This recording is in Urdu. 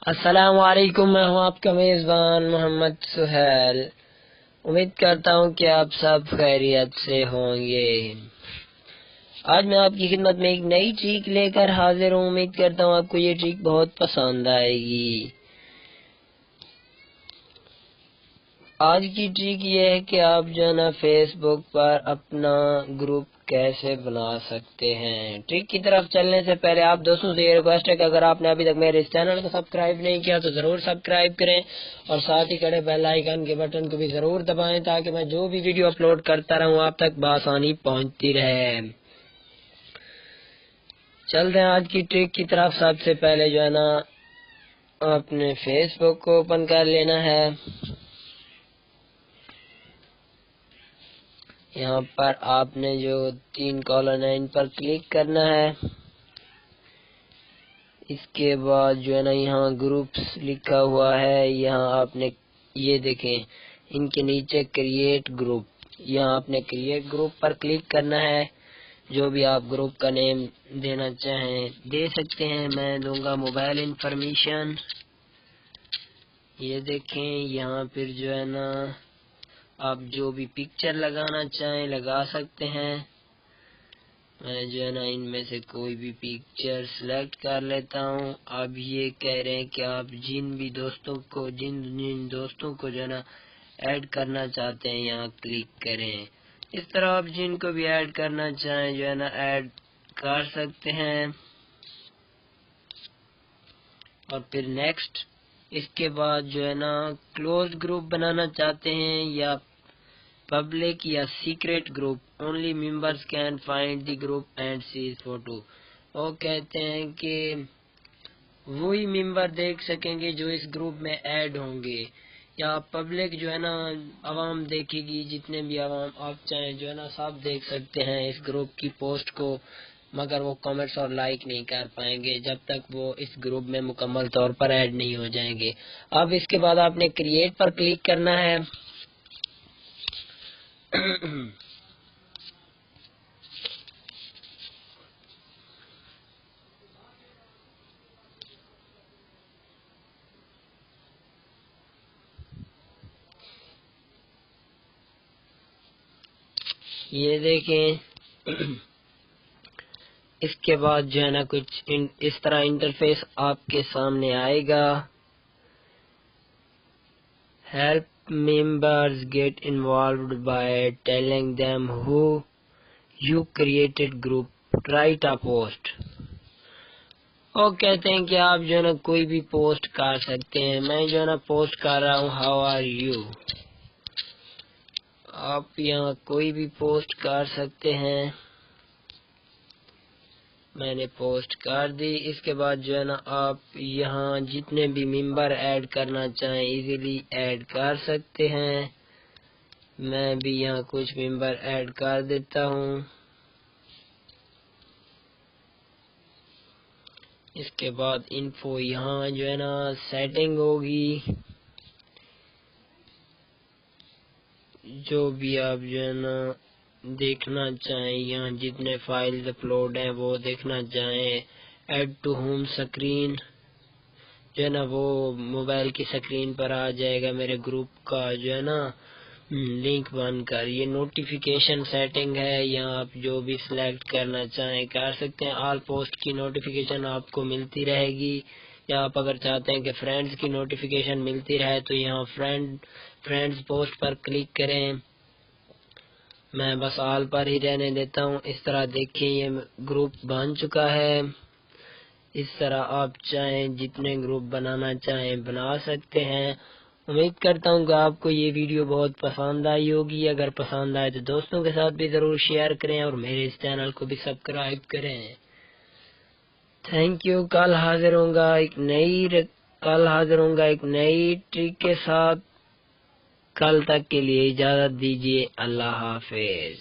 السلام علیکم، میں ہوں آپ کا میزبان محمد سہیل۔ امید کرتا ہوں کہ آپ سب خیریت سے ہوں گے۔ آج میں آپ کی خدمت میں ایک نئی ٹرک لے کر حاضر ہوں۔ امید کرتا ہوں آپ کو یہ ٹرک بہت پسند آئے گی۔ آج کی ٹرک یہ ہے کہ آپ جو ہے نا فیس بک پر اپنا گروپ کیسے بنا سکتے ہیں۔ ٹرک کی طرف چلنے سے پہلے آپ دوستوں سے یہ ریکویسٹ ہے کہ اگر آپ نے ابھی تک میرے اس چینل کو سبسکرائب نہیں کیا تو ضرور سبسکرائب کریں اور ساتھ ہی کھڑے بیل آئیکن کے بٹن کو بھی ضرور دبائیں تاکہ میں جو بھی ویڈیو اپلوڈ کرتا رہوں آپ تک بآسانی پہنچتی رہے۔ چلتے ہیں آج کی ٹرک کی طرف۔ سب سے پہلے جو ہے نا آپ نے فیس بک کو اوپن کر لینا ہے۔ یہاں پر آپ نے جو 3 کالن ہے ان پر کلک کرنا ہے۔ اس کے بعد جو ہے نا یہاں گروپس لکھا ہوا ہے، یہاں آپ نے یہ دیکھیں ان کے نیچے کریٹ گروپ، یہاں آپ نے کریٹ گروپ پر کلک کرنا ہے۔ جو بھی آپ گروپ کا نیم دینا چاہیں دے سکتے ہیں، میں دوں گا موبائل انفارمیشن۔ یہ دیکھیں یہاں پھر جو ہے نا آپ جو بھی پکچر لگانا چاہیں لگا سکتے ہیں۔ میں جو ہے نا ان میں سے کوئی بھی پکچر سلیکٹ کر لیتا ہوں۔ اب یہ کہہ رہے ہیں کہ آپ جن دوستوں کو جو ہے نا ایڈ کرنا چاہتے ہیں یہاں کلک کریں۔ اس طرح آپ جن کو بھی ایڈ کرنا چاہیں جو ہے نا ایڈ کر سکتے ہیں۔ اور پھر نیکسٹ، اس کے بعد جو ہے نا کلوز گروپ بنانا چاہتے ہیں یا پبلک یا secret group, only members can find the group and see photo. وہ کہتے ہیں کہ وہی ممبر دیکھ سکیں گے جو اس گروپ میں ایڈ ہوں گے، یا پبلک جو ہے نا عوام دیکھے گی، جتنے بھی عوام آپ چاہیں جو ہے نا سب دیکھ سکتے ہیں اس گروپ کی پوسٹ کو، مگر وہ کمنٹس اور لائک نہیں کر پائیں گے جب تک وہ اس گروپ میں مکمل طور پر ایڈ نہیں ہو جائیں گے۔ اب اس کے بعد آپ نے کریٹ پر کلک کرنا ہے۔ یہ دیکھیں اس کے بعد جو ہے نا کچھ اس طرح انٹرفیس آپ کے سامنے آئے گا۔ Help members get involved by telling them who you created group write a post۔ وہ کہتے ہیں کہ آپ جو ہے نا کوئی بھی پوسٹ کر سکتے ہیں۔ میں جو ہے نا پوسٹ کر رہا ہوں ہاؤ آر یو۔ آپ یہاں کوئی بھی پوسٹ کر سکتے ہیں۔ میں نے پوسٹ کر دی۔ اس کے بعد جو ہے نا آپ یہاں جتنے بھی ممبر ایڈ کرنا چاہیں ایزیلی ایڈ کر سکتے ہیں۔ میں بھی یہاں کچھ ممبر ایڈ کر دیتا ہوں۔ اس کے بعد انفو یہاں جو ہے نا سیٹنگ ہوگی، جو بھی آپ جو ہے نا دیکھنا چاہیں، یہاں جتنے فائلز اپلوڈ ہیں وہ دیکھنا چاہیں، ایڈ ٹو ہوم سکرین جو ہے نا وہ موبائل کی سکرین پر آ جائے گا میرے گروپ کا جو ہے نا لنک بن کر۔ یہ نوٹیفیکیشن سیٹنگ ہے، یہاں آپ جو بھی سلیکٹ کرنا چاہیں کر سکتے ہیں۔ آل پوسٹ کی نوٹیفیکیشن آپ کو ملتی رہے گی، یا آپ اگر چاہتے ہیں کہ فرینڈز کی نوٹیفیکیشن ملتی رہے تو یہاں فرینڈز پوسٹ پر کلک کریں۔ میں بس آل پر ہی رہنے دیتا ہوں۔ اس طرح دیکھیں یہ گروپ بن چکا ہے۔ اس طرح آپ چاہیں جتنے گروپ بنانا چاہیں بنا سکتے ہیں۔ امید کرتا ہوں کہ آپ کو یہ ویڈیو بہت پسند آئی ہوگی۔ اگر پسند آئے تو دوستوں کے ساتھ بھی ضرور شیئر کریں اور میرے اس چینل کو بھی سبسکرائب کریں۔ Thank you. کل حاضر ہوں گا ایک نئی ٹرک کے ساتھ۔ کل تک کے لیے اجازت دیجیے۔ اللہ حافظ۔